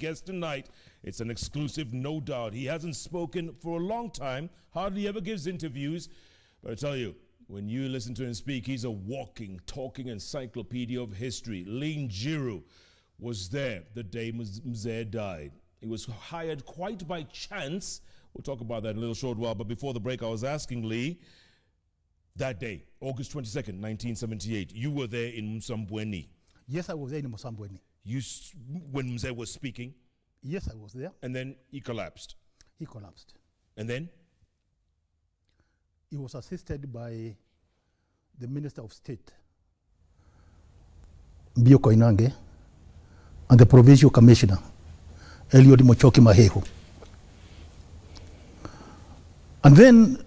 guest tonight. It's an exclusive, no doubt. He hasn't spoken for a long time, hardly ever gives interviews. But I tell you, when you listen to him speak, he's a walking, talking encyclopedia of history. Lee Njiru was there the day Mzee died. He was hired quite by chance. We'll talk about that in a little short while. But before the break, I was asking Lee, that day, August 22nd, 1978, you were there in Msambweni. Yes, I was there in Msambweni. When Mzee was speaking? Yes, I was there. And then he collapsed? He collapsed. And then? He was assisted by the Minister of State, Bio Koinange, and the Provincial Commissioner, Eliud Mochoki Mahehu. And then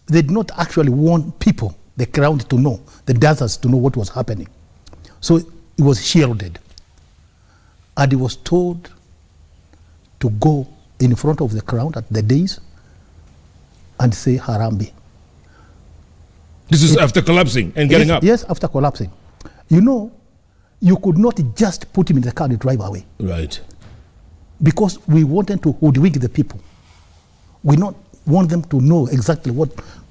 they did not actually want people, the crowd, to know, the dancers to know what was happening. So he was shielded. And he was told to go in front of the crowd at the dais and say Harambe. This is after collapsing and getting up? Yes, after collapsing. You know, you could not just put him in the car and drive away. Right. Because we wanted to hoodwink the people. We not want them to know exactly what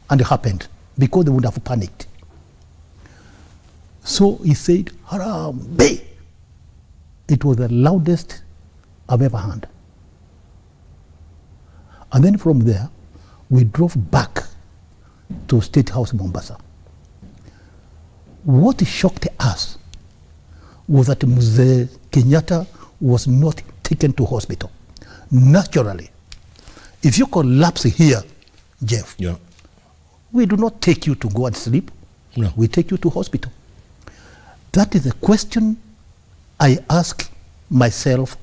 happened, because they would have panicked. So he said, Harambe. It was the loudest I've ever heard. And then from there, we drove back to State House Mombasa. What shocked us was that Mzee Kenyatta was not taken to hospital. Naturally, if you collapse here, Jeff, yeah, we do not take you to go and sleep. No. We take you to hospital. That is a question I ask myself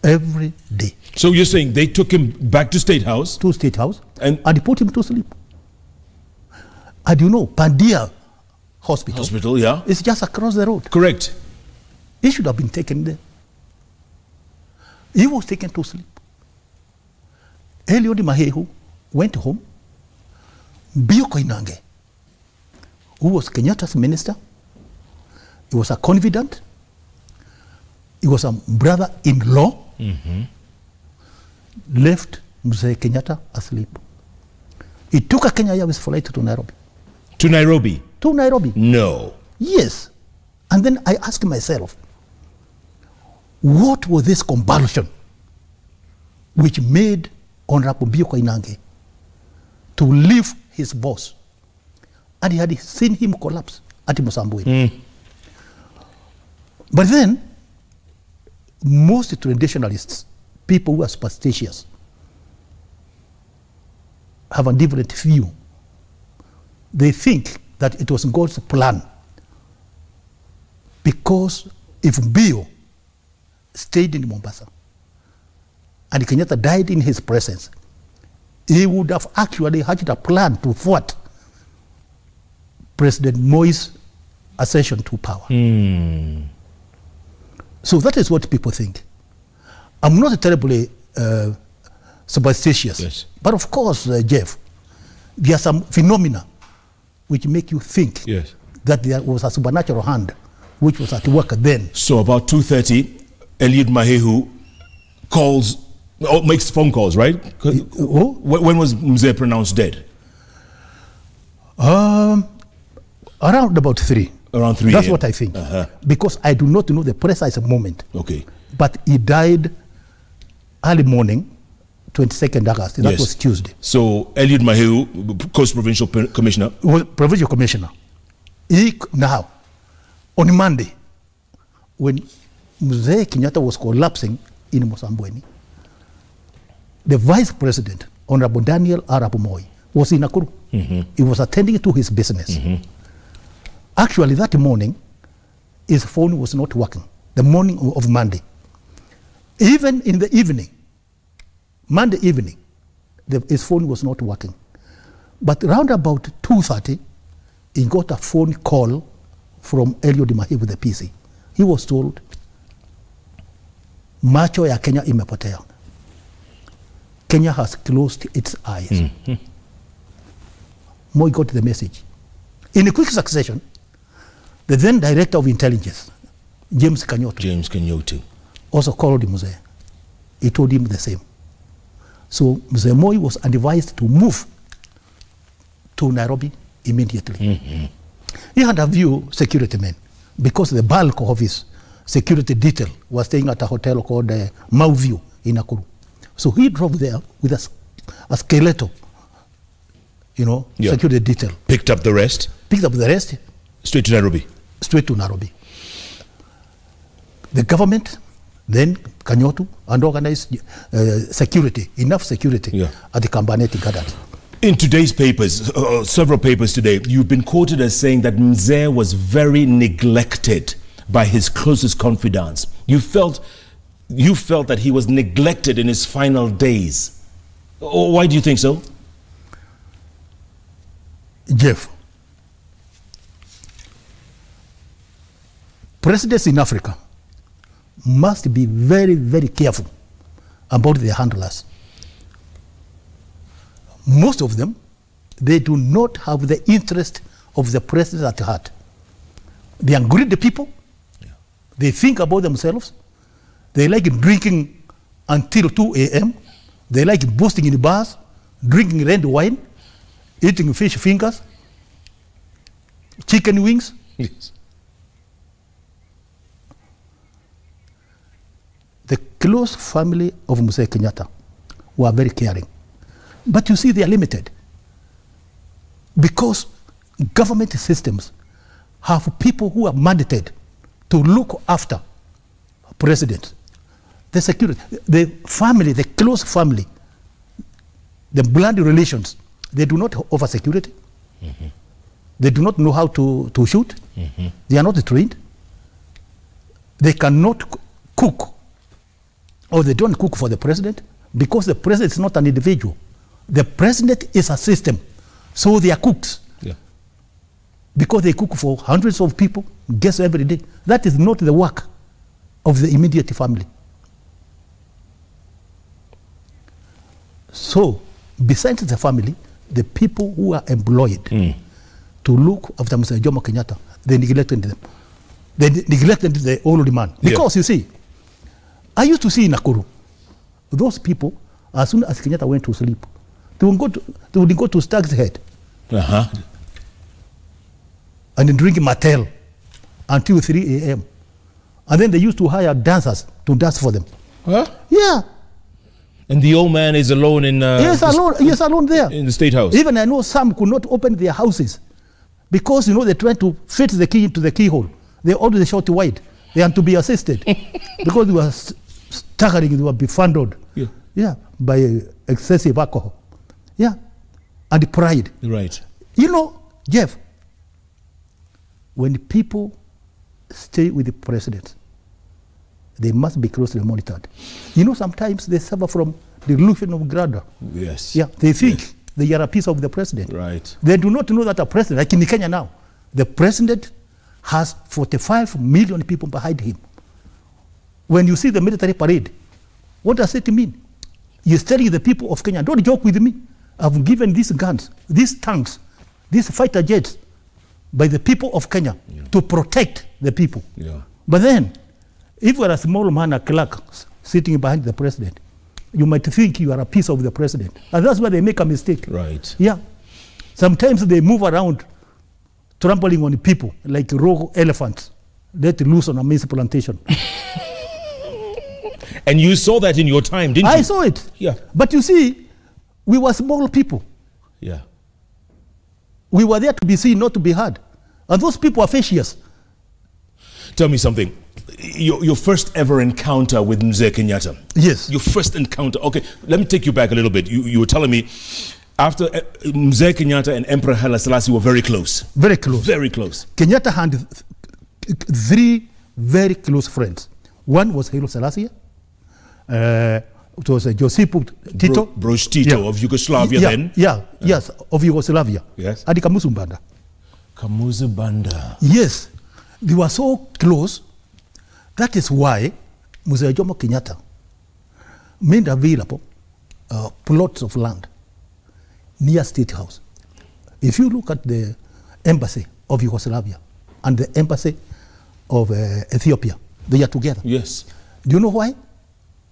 every day. So you're saying they took him back to State House? To State House, and put him to sleep. And you know, Pandia Hospital, yeah, is just across the road. Correct. He should have been taken there. He was taken to sleep. Eliud Mahehu went home. Bio Koinange, who was Kenyatta's minister, he was a confidant, he was a brother-in-law, left Mzee Kenyatta asleep. He took a Kenya Airways flight to Nairobi. To Nairobi? To Nairobi. No. Yes. And then I asked myself, what was this compulsion which made Honorable Bio Koinange to leave his boss? And he had seen him collapse at Msambweni. But then, most traditionalists, people who are superstitious, have a different view. They think that it was God's plan, because if Bio stayed in Mombasa and Kenyatta died in his presence, he would have actually hatched a plan to thwart President Moi's ascension to power. So that is what people think. I'm not terribly superstitious. Yes. But of course, Jeff, there are some phenomena which make you think that there was a supernatural hand which was at work then. So about 2:30, Eliud Mahehu calls, makes phone calls, right? When was Mzee pronounced dead? Around about 3. Around 3 That's what I think. Because I do not know the precise moment. Okay. But he died early morning, 22nd August. That was Tuesday. So Eliud Mahehu, Coast Provincial Commissioner. Was Provincial Commissioner. Now, on Monday, when Mzee Kenyatta was collapsing in Msambweni, the Vice President, Honorable Daniel Moi, was in Nakuru. He was attending to his business. Actually, that morning, his phone was not working, the morning of Monday. Even in the evening, Monday evening, his phone was not working. But around about 2:30, he got a phone call from Eliud Mahehu, the PC. He was told, macho ya Kenya imepotea. Kenya has closed its eyes. Moi got the message. In a quick succession, the then Director of Intelligence, James Kenyatta, also called Mzee. He told him the same. So Mzee Moi was advised to move to Nairobi immediately. Mm-hmm. He had a few security men because the bulk of his security detail was staying at a hotel called Mau View in Nakuru. So he drove there with a skeleton, security detail. Picked up the rest? Picked up the rest. Straight to Nairobi? Straight to Nairobi. The government then Kenyatta and organized security, enough security at the Kambaneti Gardens. In today's papers, several papers today, you've been quoted as saying that Mzee was very neglected by his closest confidants. You felt that he was neglected in his final days. Why do you think so? Jeff, presidents in Africa must be very, very careful about their handlers. Most of them, they do not have the interest of the president at heart. They are greedy people. Yeah. They think about themselves. They like drinking until 2 a.m. They like boasting in bars, drinking red wine, eating fish fingers, chicken wings. Yes. The close family of Mzee Kenyatta were very caring. But you see, they are limited because government systems have people who are mandated to look after presidents. The security, the family, the close family, the blood relations, they do not offer security. Mm-hmm. They do not know how to shoot. Mm-hmm. They are not trained. They cannot cook, or they don't cook for the president because the president is not an individual. The president is a system, so they are cooks. Yeah. Because they cook for hundreds of people, guests every day. That is not the work of the immediate family. So, besides the family, the people who are employed to look after Mzee Jomo Kenyatta, they neglected them. They neglected the old man. Because you see, I used to see in Nakuru, those people, as soon as Kenyatta went to sleep, they would go to Stag's Head and then drink Mattel until 3 a.m. And then they used to hire dancers to dance for them. Huh? Yeah. And the old man is alone in... alone there. In the State House. Even I know some could not open their houses because, they tried to fit the key into the keyhole. They ordered the shot wide. They had to be assisted because they were staggering, they were befuddled by excessive alcohol. Yeah, and pride. Right. Jeff, when people stay with the president, they must be closely monitored. Sometimes they suffer from delusion of grandeur. Yes. Yeah, they think they are a piece of the president. Right. They do not know that a president, like in Kenya now, the president has 45 million people behind him. When you see the military parade, what does it mean? He's telling the people of Kenya, don't joke with me. I've given these guns, these tanks, these fighter jets by the people of Kenya to protect the people. Yeah. But then, if you are a small man, a clerk sitting behind the president, you might think you are a piece of the president. And that's why they make a mistake. Right. Yeah. Sometimes they move around trampling on people like rogue elephants let loose on a maize plantation. And you saw that in your time, didn't you? I saw it. Yeah. But you see, we were small people. Yeah. We were there to be seen, not to be heard. And those people are fascists. Tell me something. Your first ever encounter with Mzee Kenyatta. Yes. Your first encounter. Okay, let me take you back a little bit. You were telling me after Mzee Kenyatta and Emperor Haile Selassie were very close. Very close. Very close. Kenyatta had 3 very close friends. One was Haile Selassie. It was Josip Tito. Broz Tito of Yugoslavia then. Yes, of Yugoslavia. Yes. And Kamuzu Banda. Kamuzu Banda. Yes. They were so close. That is why Mzee Jomo Kenyatta made available plots of land near State House. If you look at the embassy of Yugoslavia and the embassy of Ethiopia, they are together. Yes. Do you know why?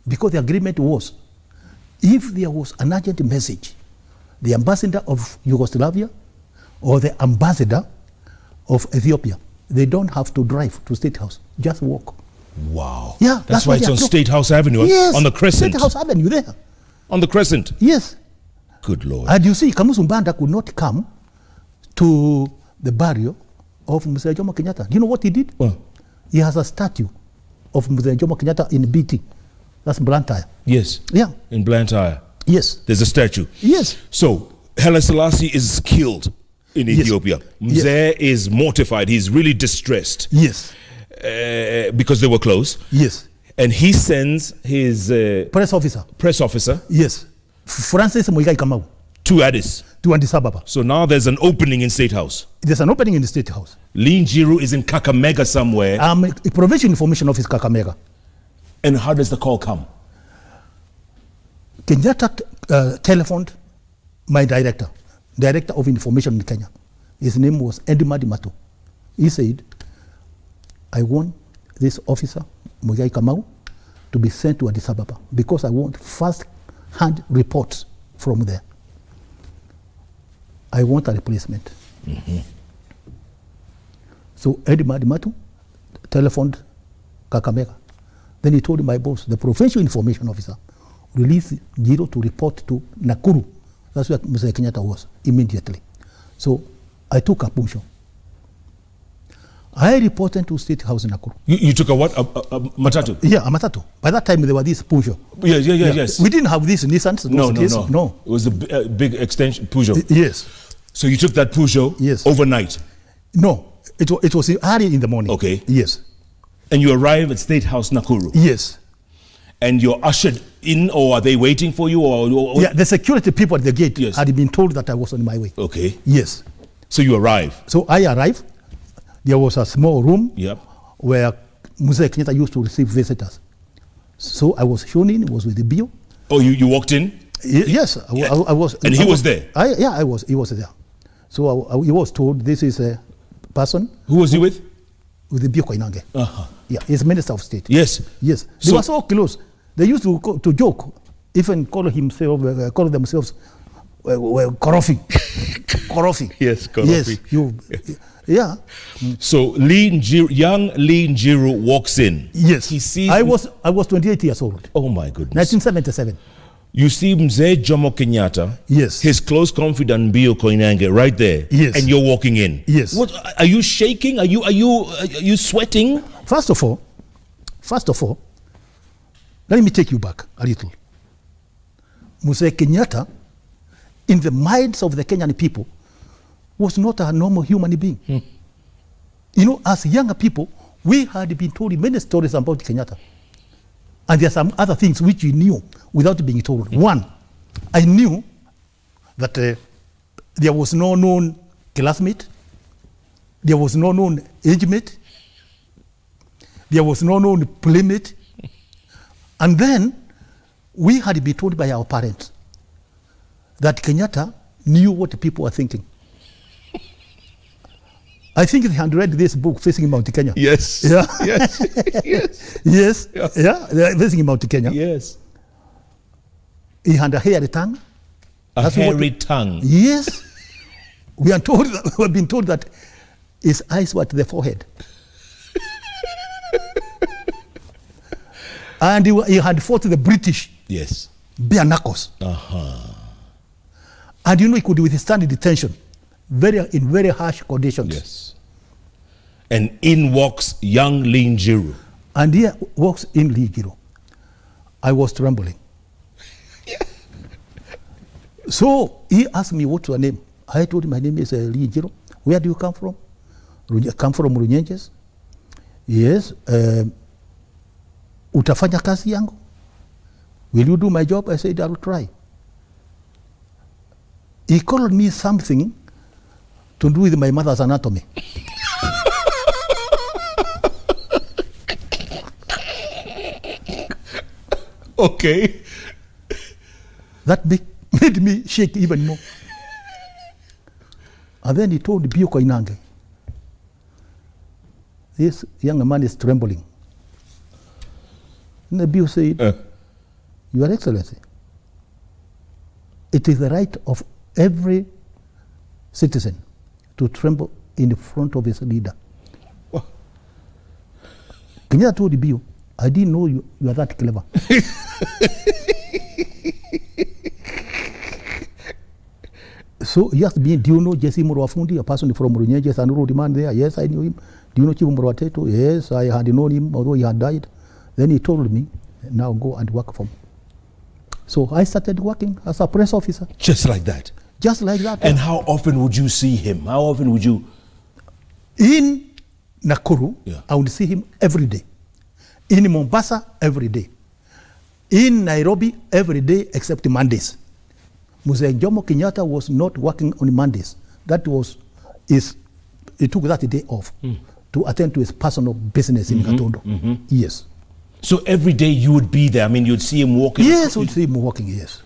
Because the agreement was, if there was an urgent message, the ambassador of Yugoslavia or the ambassador of Ethiopia, they don't have to drive to State House, just walk. Wow. Yeah, that's why it's on State House Avenue, yes, on the Crescent. State House Avenue there. On the Crescent? Yes. Good Lord. And you see, Kamuzu Mbanda could not come to the burial of Mzee Jomo Kenyatta. Do you know what he did? Well, he has a statue of Mzee Jomo Kenyatta in BT. That's Blantyre. Yes. Yeah. In Blantyre. Yes. There's a statue. Yes. So, Haile Selassie is killed in Ethiopia. Mzee is mortified. He's really distressed. Yes. Because they were close. Yes. And he sends his press officer. Yes. Francis Muigai Kamau. To Addis. To Addis Ababa. So now there's an opening in State House. There's an opening in the State House. Lee Njiru is in Kakamega somewhere. I'm a Provincial Information Office, Kakamega. And how does the call come? Kenyatta telephoned my director of information in Kenya. His name was Endima Dimato. He said, I want this officer, Muigai Kamau, to be sent to Addis Ababa because I want first-hand reports from there. I want a replacement. So Endima Dimato telephoned Kakamega. Then he told my boss, the Provincial Information Officer, release Njiru to report to Nakuru. That's where Mzee Kenyatta was, immediately. So I took a Puncho. I reported to State House in Nakuru. You took a what? A matatu? Yeah, a matatu. By that time, there were these Puncho. Yes. We didn't have these Nissans. No. It was a big extension, Peugeot. Yes. So you took that Peugeot overnight? No. It was early in the morning. Okay. Yes. And you arrive at State House, Nakuru? Yes. And you're ushered in, or are they waiting for you? Or yeah, the security people at the gate had been told that I was on my way. Okay. Yes. So you arrive? So I arrived. There was a small room where Mzee Kenyatta used to receive visitors. So I was shown in, was with the bio. Oh, you walked in? Yes, I was. And he was there? He was there. So he was told, this is a person. Who was he with? With the bio Koinange. Yeah, he's Minister of State. Yes. Yes. They were so close. They used to joke, even call themselves Korofi. Korofi. Yes, Korofi. Yes, yeah. So young Lee Njiru walks in. Yes. He sees. I was 28 years old. Oh my goodness. 1977. You see Mzee Jomo Kenyatta. Yes. His close confidant Bio Koinange right there. Yes. And you're walking in. Yes. What are you shaking? Are you sweating? First of all, let me take you back a little. Mzee Kenyatta, in the minds of the Kenyan people, was not a normal human being. You know, as younger people, we had been told many stories about Kenyatta. And there are some other things which we knew without being told. One, I knew that there was no known classmate, there was no known age mate, there was no known playmate. And then we had been told by our parents that Kenyatta knew what people were thinking. I think they had read this book, Facing Mount Kenya. Yes. Yeah. Yes. Yes. Yes. Yeah. Facing Mount Kenya. Yes. He had a hairy tongue. A hairy tongue. Yes. We have been told that his eyes were at the forehead. And he had fought the British. Yes. Bare knuckles. And you know, he could withstand detention in very harsh conditions. Yes. And in walks young Lee Njiru. And here walks in Lee Njiru. I was trembling. So he asked me, what's your name? I told him, my name is Lee Njiru. Where do you come from? Come from Runyenjes. Yes. Utafanya kazi yangu? Will you do my job? I said, I will try. He called me something to do with my mother's anatomy. Okay. That made me shake even more. And then he told Bio Koinange, this young man is trembling. And the bill said, Your Excellency, it is the right of every citizen to tremble in front of his leader. Oh. Kenyatta told the bill, I didn't know you are that clever. So he asked me, do you know Jesse Murwafundi, a person from Runyejes and wrote man there? Yes, I knew him. Do you know Chibu Murwateto? Yes, I had known him, although he had died. Then he told me, now go and work for me. So I started working as a press officer. Just like that? Just like that. And how often would you see him? How often would you? In Nakuru, I would see him every day. In Mombasa, every day. In Nairobi, every day except Mondays. Mzee Jomo Kenyatta was not working on Mondays. That was he took that day off to attend to his personal business in Gatondo. Yes. So every day you would be there. I mean, you'd see him walking. Yes, we'd see him walking. Yes.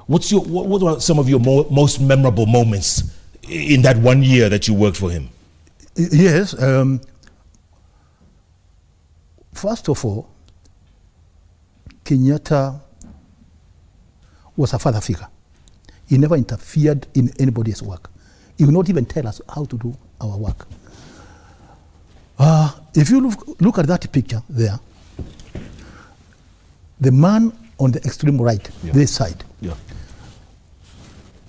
What are some of your most memorable moments in that 1 year that you worked for him? Yes. First of all, Kenyatta was a father figure. He never interfered in anybody's work. He would not even tell us how to do our work. If you look at that picture there, the man on the extreme right, this side,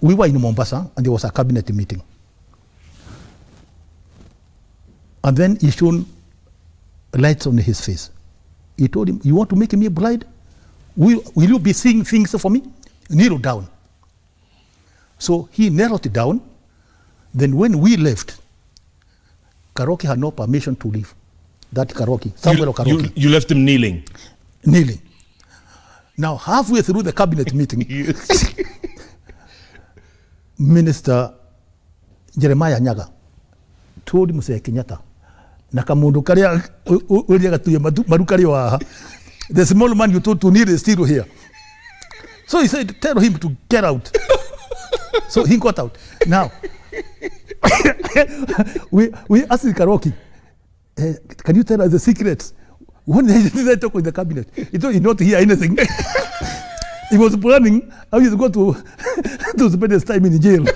we were in Mombasa and there was a cabinet meeting. And then he shone lights on his face. He told him, you want to make me blind? Will you be seeing things for me? Kneel down. So he narrowed it down. Then when we left, Karaoke had no permission to leave. That Karaoke, Samuel Karaoke. You left him kneeling? Kneeling. Now, halfway through the cabinet meeting, Minister Jeremiah Nyaga told Mzee Kenyatta, Nakamundu karia uliaga tuye madukari wa the small man you told to kneel is still here. So he said, tell him to get out. So he got out. Now, we asked the Karaoke, can you tell us the secrets? When they talk with the cabinet, he told he not hear anything. He was planning how he's going to spend his time in jail.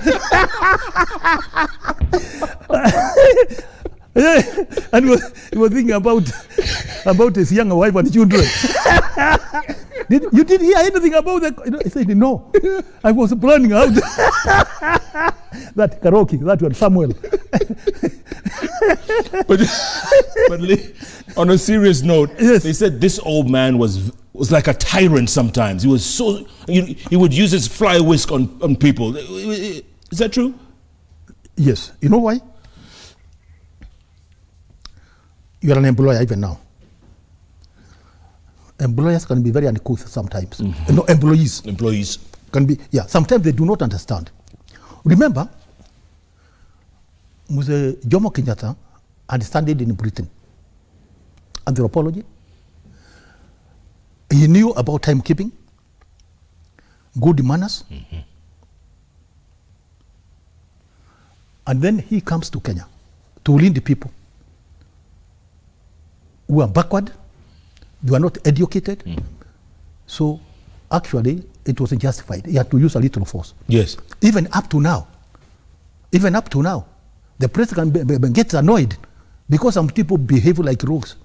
And he was thinking about his younger wife and children. You didn't hear anything about that? He said, no. I was planning out that Karaoke, that one, Samuel. but Lee, on a serious note, they said this old man was like a tyrant sometimes. He was so, he would use his fly whisk on people. Is that true? Yes. You know why? You are an employer even now. Employers can be very uncouth sometimes. No, employees can be, sometimes they do not understand. Remember, Mzee Jomo Kenyatta had studied in Britain, anthropology. He knew about timekeeping, good manners. And then he comes to Kenya to lead the people who are backward, they were not educated. So actually, it wasn't justified. He had to use a little force. Yes. Even up to now, the president gets annoyed because some people behave like rogues.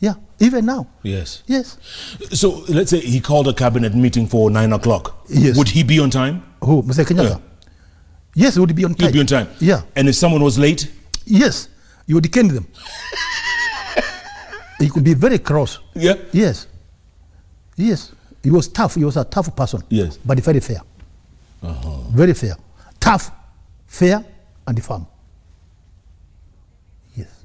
Yeah, even now. Yes. Yes. So let's say he called a cabinet meeting for 9 o'clock. Yes. Would he be on time? Who, Mzee Kenyatta? Yes, he would be on time. He'd be on time? Yeah. And if someone was late? Yes, you would cane them. He could be very cross. Yeah? Yes. Yes. He was tough. He was a tough person. Yes. But very fair. Very fair. Tough, fair, and firm. Yes.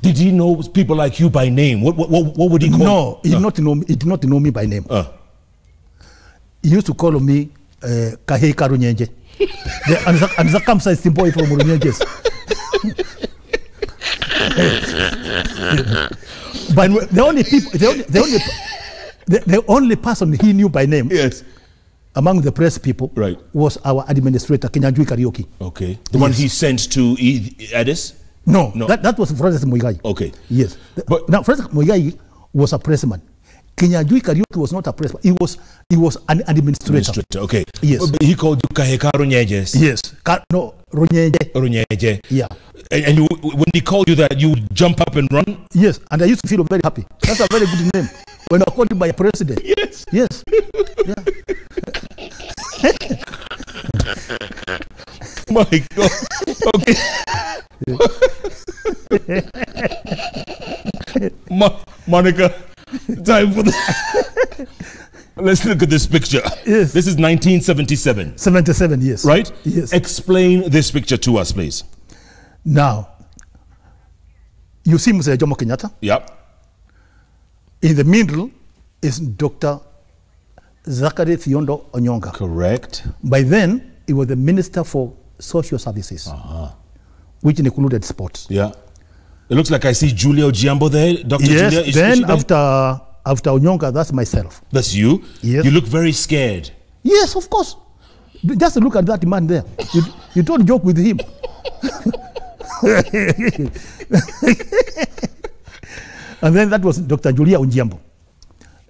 Did he know people like you by name? What would he call? No, he did not know me by name. He used to call me Kahei Karunyenje. The uncircumcised boy from Runyenjes. But the only person he knew by name, yes, among the press people, right, was our administrator, Kinyanjui Karaoke. Okay. The one he sent to Addis? No. That was President Muigai. Okay. Yes. But now, President Muigai was a pressman. Kinyanjui Kariuki was not a president. He was an administrator. Okay. Yes. He called you Kaheka Runyejes. Yes. No, Runyeje. Runyeje. Yeah. And when he called you that, you would jump up and run? Yes, and I used to feel very happy. That's a very good name. When I called him by a president. Yes. Yes. Yeah. My God. Okay. Monica, time for the... Let's look at this picture. Yes. This is 1977. 77, yes. Right? Yes. Explain this picture to us, please. Now, you see Mzee Jomo Kenyatta. Yep. In the middle is Dr. Zachary Thiondo Onyonga. Correct. By then, he was the Minister for Social Services, which included sports. Yeah. It looks like I see Julia Ojiambo there. Dr. Yes, Julia, then after Onyonga, that's myself. That's you? Yes. You look very scared. Yes, of course. Just look at that man there. You don't joke with him. And then that was Dr. Julia Ojiambo.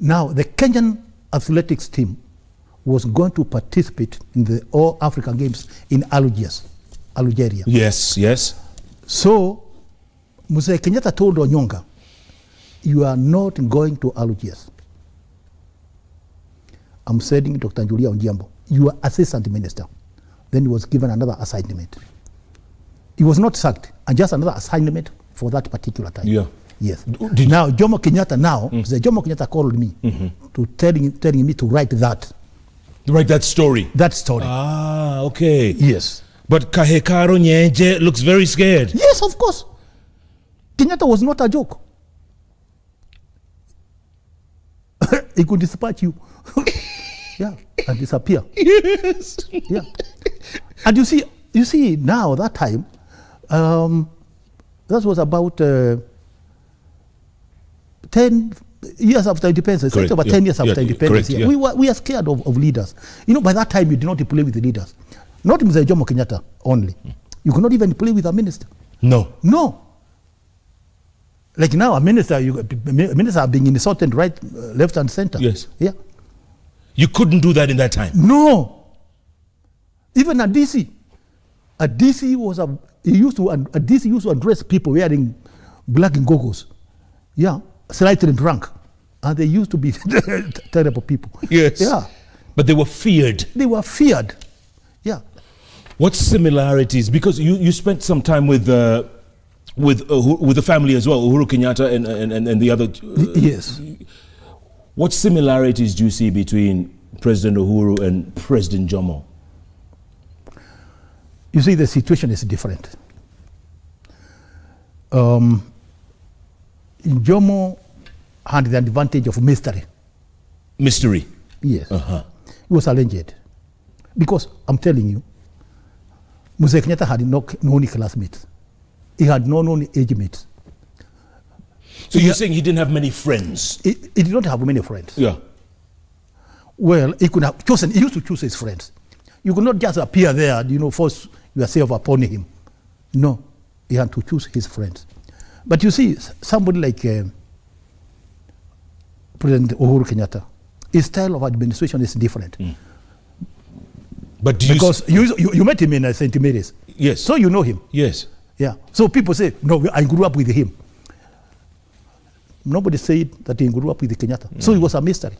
Now, the Kenyan athletics team was going to participate in the All African Games in Algeria. Yes, yes. So, Mzee Kenyatta told Onyonga, you are not going to Algiers. I'm sending Dr. Julia Ojiambo. You are assistant minister. Then he was given another assignment. He was not sacked, and just another assignment for that particular time. Yeah. Yes. Now, Jomo Kenyatta the Jomo Kenyatta called me to telling me to write that. Write that story? That story. Ah, okay. Yes. But Kahekaro Nyenje looks very scared. Yes, of course. Kenyatta was not a joke. He could dispatch you. Yeah, and disappear. Yes. Yeah. And you see now, that time, that was about 10 years after independence. It's about 10 years after independence. Yeah. We are scared of leaders. You know, by that time, you did not play with the leaders. Not Mzee Jomo Kenyatta only. You could not even play with a minister. No. No. Like now, a minister are being insulted right, left, and center. Yes. Yeah. You couldn't do that in that time? No. Even a DC. A DC used to address people wearing black goggles. Yeah. Slightly drunk. And they used to be terrible people. Yes. Yeah. But they were feared. They were feared. Yeah. What similarities? Because you spent some time with the family as well, Uhuru Kenyatta and the other. Yes. What similarities do you see between President Uhuru and President Jomo? You see, the situation is different. Jomo had the advantage of mystery. Mystery? Yes. He was alleged. Because, I'm telling you, Mzee Kenyatta had no only classmates. He had no only age mates. So you're saying he didn't have many friends? He did not have many friends. Yeah. Well, he could have chosen, he used to choose his friends. You could not just appear there, force yourself upon him. No, he had to choose his friends. But you see, somebody like President Uhuru Kenyatta, his style of administration is different. But because you met him in St. Mary's. Yes. So you know him. Yes. Yeah. So people say, no, I grew up with him. Nobody said that he grew up with Kenyatta. So it was a mystery.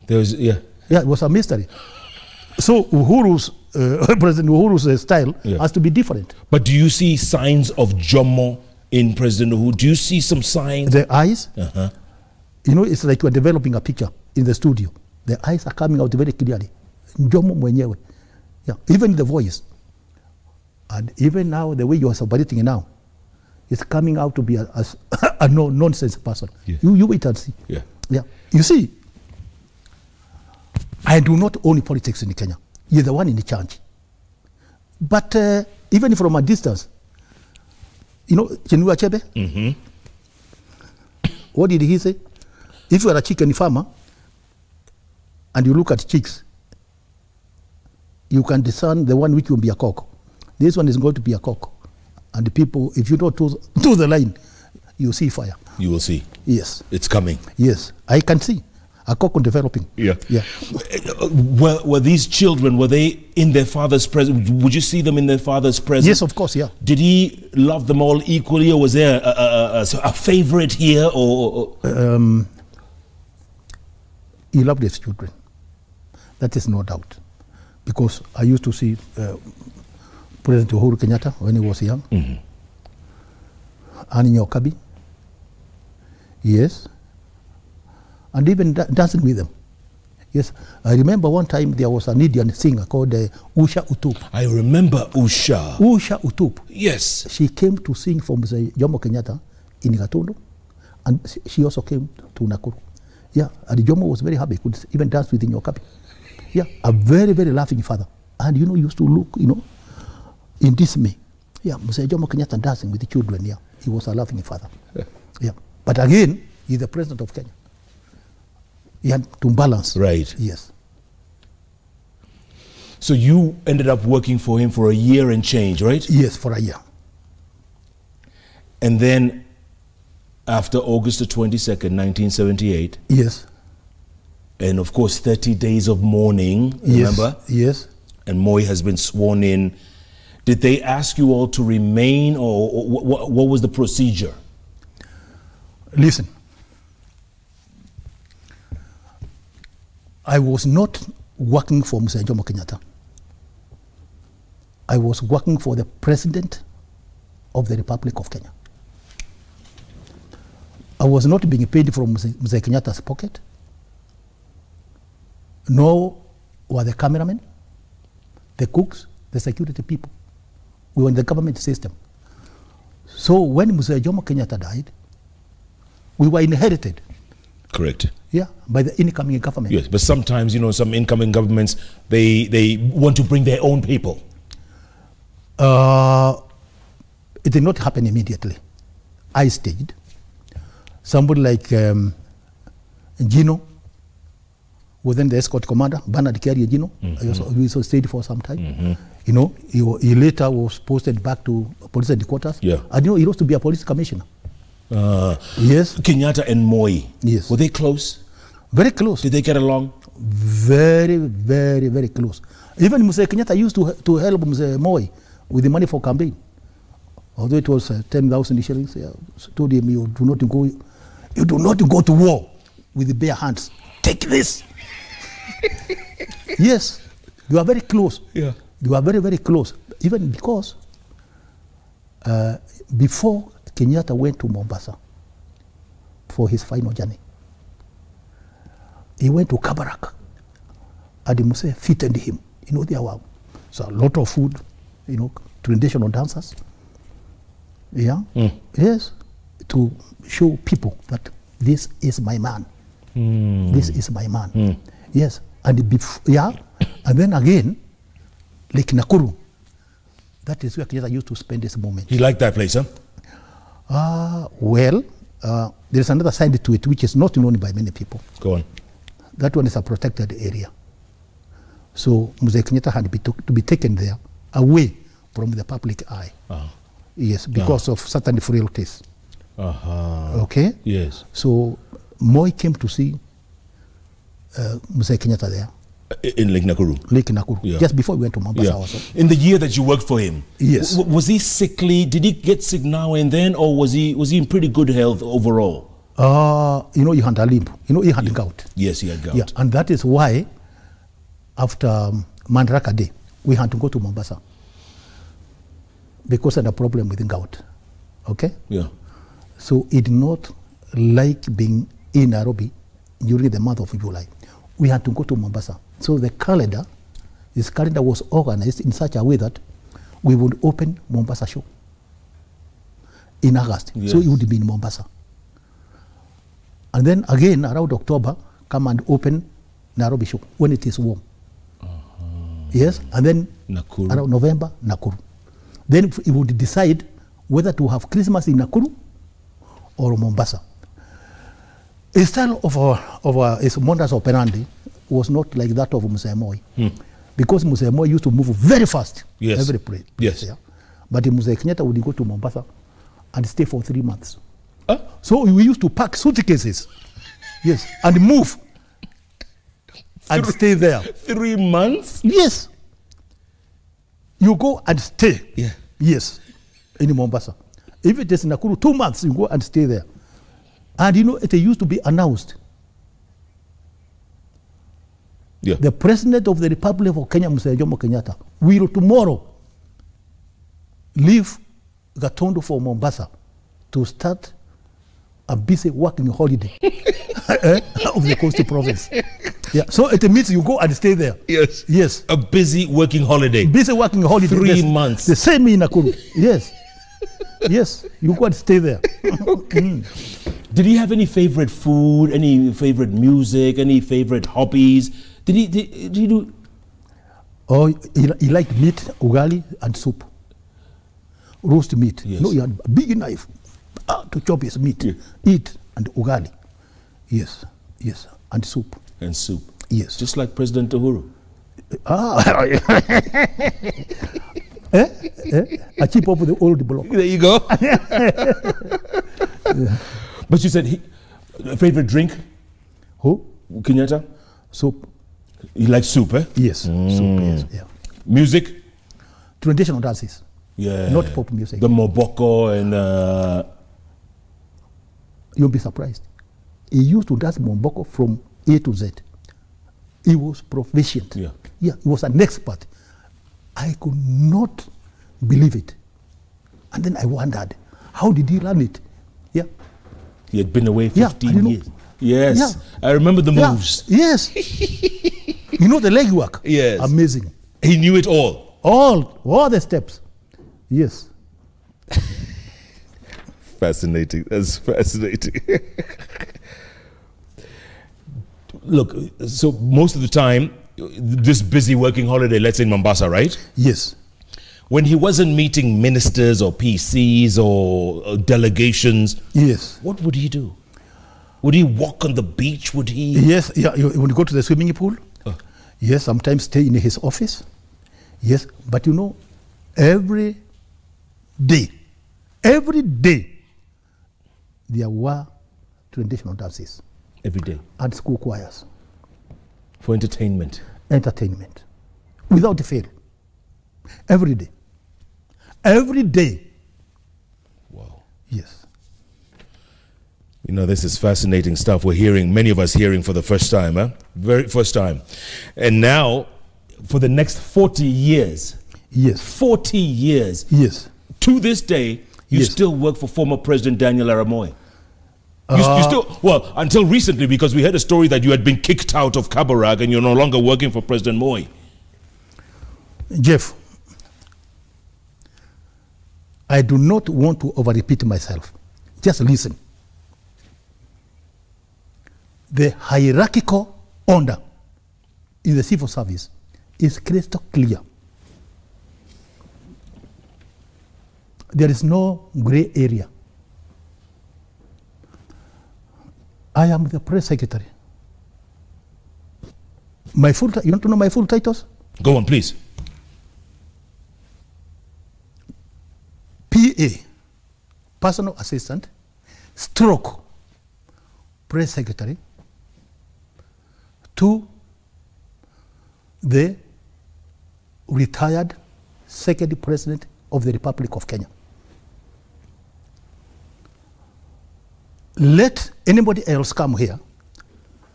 Yeah, it was a mystery. So President Uhuru's style has to be different. But do you see signs of Jomo in President Uhuru? Do you see some signs? The eyes, it's like you're developing a picture in the studio. The eyes are coming out very clearly. Jomo mwenyewe. Yeah, even the voice. And even now, the way you are operating now, it's coming out to be a nonsense person. Yes. You wait and see. Yeah. Yeah. You see, I do not own politics in Kenya. You're the one in the charge. But even from a distance, Chinua Achebe, what did he say? If you are a chicken farmer and you look at chicks, you can discern the one which will be a cock. This one is going to be a cock. And the people, if you don't do the line, you see fire. You will see. Yes. It's coming. Yes, I can see a cocoon developing. Yeah. Yeah. Were these children, were they in their father's presence? Would you see them in their father's presence? Yes, of course, yeah. Did he love them all equally, or was there a favorite here? Or he loved his children. That is no doubt. Because I used to see President Kenyatta when he was young. And in Yokabi. Yes. And even dancing with them. Yes. I remember one time there was an Indian singer called Usha Utup. I remember Usha. Usha Utup. Yes. She came to sing for Mzee Jomo Kenyatta in Gatundu. And she also came to Nakuru. Yeah. And Jomo was very happy. He could even dance with Nyokabi. Yeah. A very, very laughing father. And you know, used to look, you know, in dismay. Yeah. Mzee Jomo Kenyatta dancing with the children. Yeah. He was a laughing father. Yeah. But again, he's the president of Kenya. He had to balance. Right. Yes. So you ended up working for him for a year and change, right? Yes, for a year. And then after August the 22nd, 1978. Yes. And of course, 30 days of mourning, remember? Yes. And Moi has been sworn in. Did they ask you all to remain, or what was the procedure? Listen. I was not working for Mzee Jomo Kenyatta. I was working for the President of the Republic of Kenya. I was not being paid from Mzee Kenyatta's pocket, nor were the cameramen, the cooks, the security people. We were in the government system. So when Mzee Jomo Kenyatta died, we were inherited. Correct. Yeah, by the incoming government. Yes, but sometimes, you know, some incoming governments, they want to bring their own people. It did not happen immediately. I stayed. Somebody like Gino was then the escort commander, Bernard Carrier Gino. I also stayed for some time. You know, he later was posted back to police headquarters. Yeah. And you know, he used to be a police commissioner. Yes. Kenyatta and Moi. Yes. Were they close? Very close. Did they get along? Very, very, very close. Even Mzee Kenyatta used to help Mzee Moi with the money for campaign. Although it was 10,000 shillings, I told him, you do not go to war with the bare hands. Take this. Yes, you are very close. Yeah. You are very, very close. Even because before Kenyatta went to Mombasa for his final journey, he went to Kabarak, and Mzee fitted him. You know, there were a lot of food, you know, traditional dancers. Yeah. Yes, to show people that this is my man. This is my man. Yes, and and then again, Lake Nakuru. That is where Kenyatta used to spend this moment. He liked that place, huh? Well, there is another side to it which is not known by many people. Go on. That one is a protected area. So Mzee Kenyatta had to be taken there, away from the public eye. Yes, because of certain frailties. Okay? Yes. So Moi came to see Mzee Kenyatta there. In Lake Nakuru? Lake Nakuru, yeah. Just before we went to Mombasa also. In the year that you worked for him? Yes. Was he sickly? Did he get sick now and then, or was he in pretty good health overall? You know, he had a limp. You know, he had gout. Yes, he had gout. Yeah, and that is why, after Mandaraka Day, we had to go to Mombasa. Because of the problem with gout. Okay? Yeah. So he did not like being in Nairobi during the month of July. We had to go to Mombasa. So this calendar was organized in such a way that we would open Mombasa show in August. Yes. So it would be in Mombasa. And then again, around October, come and open Nairobi show when it is warm. Yes, and then Nakuru. Around November, Nakuru. Then it would decide whether to have Christmas in Nakuru or Mombasa. The style of his modus operandi was not like that of Mzee Moi. Because Mzee Moi used to move very fast. Yes. Every place. Yes. Yeah. But Mzee Kenyatta would go to Mombasa and stay for 3 months. So we used to pack suitcases, yes, and move and stay there. 3 months? Yes. You go and stay. Yeah. Yes, in Mombasa. If it is in Nakuru, 2 months, you go and stay there. And you know, it used to be announced. Yeah. The President of the Republic of Kenya, Mzee Jomo Kenyatta, will tomorrow leave Gatondo for Mombasa to start a busy working holiday of the Coastal Province. Yeah. So it means you go and stay there. Yes. Yes. A busy working holiday. Busy working holiday. 3 months. The same in Nakuru. Yes. Yes. You go and stay there. Okay. Did he have any favorite food, any favorite music, any favorite hobbies? Did he do? Oh, he liked meat, ugali, and soup. Roast meat. Yes. No, he had a big knife to chop his meat. Yeah. Eat and ugali. Yes. Yes. And soup. And soup. Yes. Just like President Uhuru. I keep up with the old block. There you go. Yeah. But you said favorite drink? Who? Kenyatta? Soup. You like soup, eh? Yes. Soup, yes. Yeah. Music? Traditional dances. Yeah. Not pop music. The moboko and... You'll be surprised. He used to dance moboko from A to Z. He was proficient. Yeah. Yeah, he was an expert. I could not believe it. And then I wondered, how did he learn it? Yeah. He had been away 15 years. Yes. Yeah. I remember the moves. Yes. You know the leg work? Yes. Amazing. He knew it all. All the steps. Yes. Fascinating. That's fascinating. Look, so most of the time, this busy working holiday, let's say in Mombasa, right? Yes. When he wasn't meeting ministers or PCs or delegations, yes, what would he do? Would he walk on the beach? Would he? Yes, yeah. When you go to the swimming pool, yes, sometimes stay in his office. Yes, but you know, every day, there were traditional dances. Every day. And school choirs. For entertainment. Entertainment. Without fail. Every day. Every day. Wow. Yes. You know, this is fascinating stuff we're hearing, many of us hearing for the first time, huh? Very first time. And now, for the next 40 years. Yes. 40 years. Yes. To this day, you still work for former President Daniel Moi. You still, well, until recently, because we heard a story that you had been kicked out of Kabarag and you're no longer working for President Moi. Jeff, I do not want to over-repeat myself. Just listen. The hierarchical order in the civil service is crystal clear. There is no gray area. I am the press secretary. My full, you want to know my full titles? Go on, please. PA, personal assistant, stroke, press secretary, to the retired second president of the Republic of Kenya. Let anybody else come here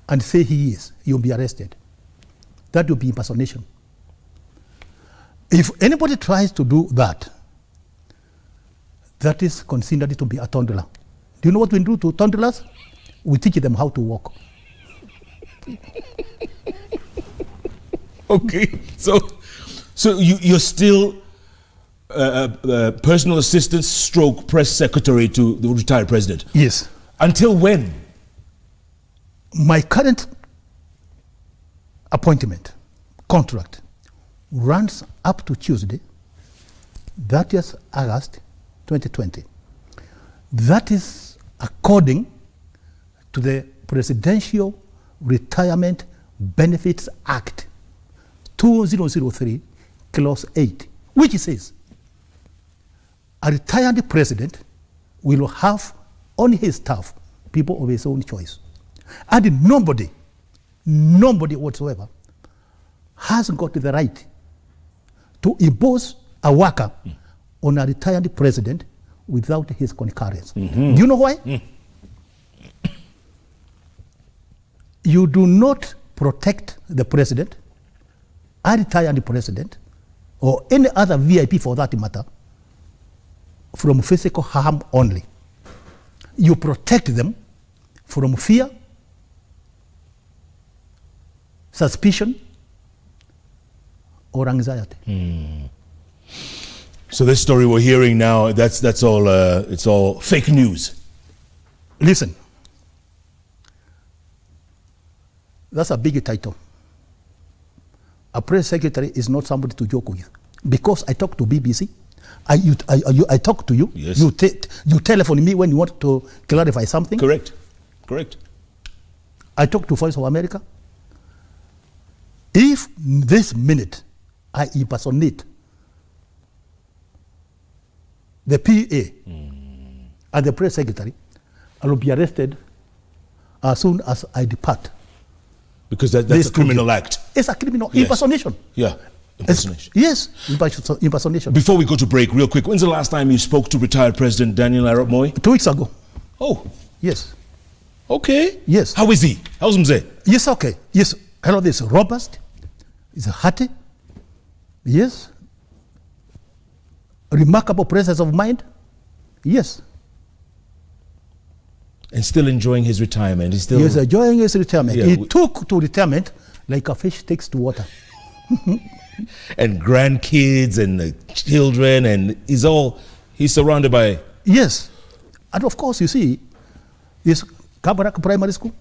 and say he is, you'll be arrested. That will be impersonation. If anybody tries to do that, that is considered to be a toddler. Do you know what we do to toddlers? We teach them how to walk. Okay, so you're still personal assistant stroke press secretary to the retired president? Yes. Until when? My current appointment, contract, runs up to Tuesday, 30th August 2020. That is according to the Presidential Retirement Benefits Act 2003, Clause 8, which says a retired president will have on his staff people of his own choice. And nobody whatsoever has got the right to impose a worker on a retired president without his concurrence. Do you know why? You do not protect the president, a retired president, or any other VIP for that matter, from physical harm only. You protect them from fear, suspicion, or anxiety. So this story we're hearing now, that's all. It's all fake news. Listen, that's a big title. A press secretary is not somebody to joke with. Because I talk to BBC, I talk to you. Yes. You telephone me when you want to clarify something. Correct. Correct. I talk to Voice of America. If this minute I impersonate the PA and the press secretary, I will be arrested as soon as I depart. Because that's a criminal act. It's a criminal impersonation. Yeah, impersonation. Yes, impersonation. Before we go to break, real quick, when's the last time you spoke to retired President Daniel Moi? 2 weeks ago. Oh. Yes. Okay. Yes. How is he? How's Mzee? Yes, okay. Yes, hello, this is robust. He's hearty. Yes. Remarkable presence of mind. Yes. And still enjoying his retirement. He's enjoying his retirement. Yeah, he took to retirement like a fish takes to water. And grandkids and children, and he's surrounded by... Yes. And of course, you see, there's Kabarak Primary School,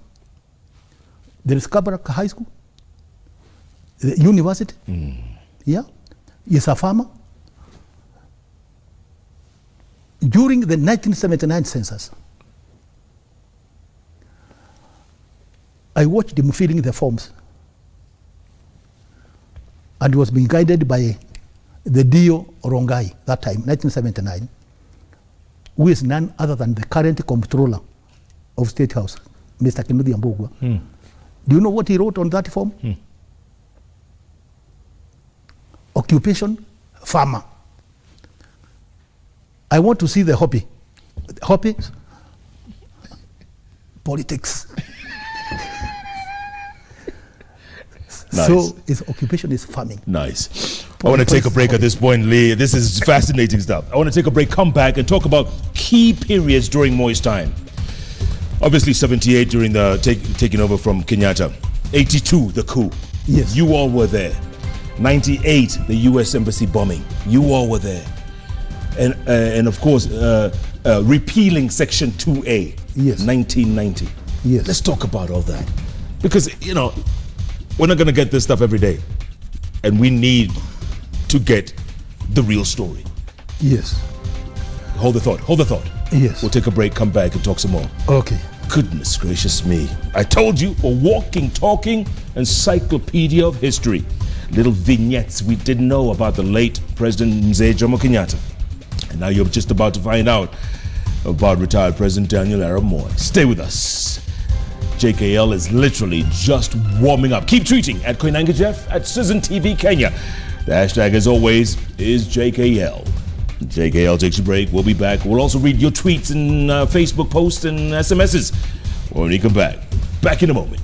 there is Kabarak High School, the university. Yeah. He's a farmer. During the 1979 census, I watched him filling the forms, and was being guided by the Dio Rongai that time, 1979, who is none other than the current comptroller of State House, Mr. Kennedy Ambogwa. Do you know what he wrote on that form? Occupation, farmer. I want to see the hobby. Hobby, politics. Nice. So his occupation is farming. Nice. I want to take a break at this point, Lee. This is fascinating stuff. I want to take a break, come back, and talk about key periods during Moi's time. Obviously, 78 during the taking over from Kenyatta. 82, the coup. Yes. You all were there. 98, the U.S. Embassy bombing. You all were there. And of course, repealing Section 2A. Yes. 1990. Yes. Let's talk about all that. Because, you know, we're not going to get this stuff every day. And we need to get the real story. Yes. Hold the thought. Hold the thought. Yes. We'll take a break, come back, and talk some more. Okay. Goodness gracious me. I told you, a walking, talking encyclopedia of history. Little vignettes we didn't know about the late President Mzee Jomo Kenyatta. And now you're just about to find out about retired President Daniel Moi. Stay with us. JKL is literally just warming up. Keep tweeting at Koinange Jeff, at Citizen TV Kenya. The hashtag, as always, is JKL. JKL takes a break. We'll be back. We'll also read your tweets and Facebook posts and SMSs when we come back. Back in a moment.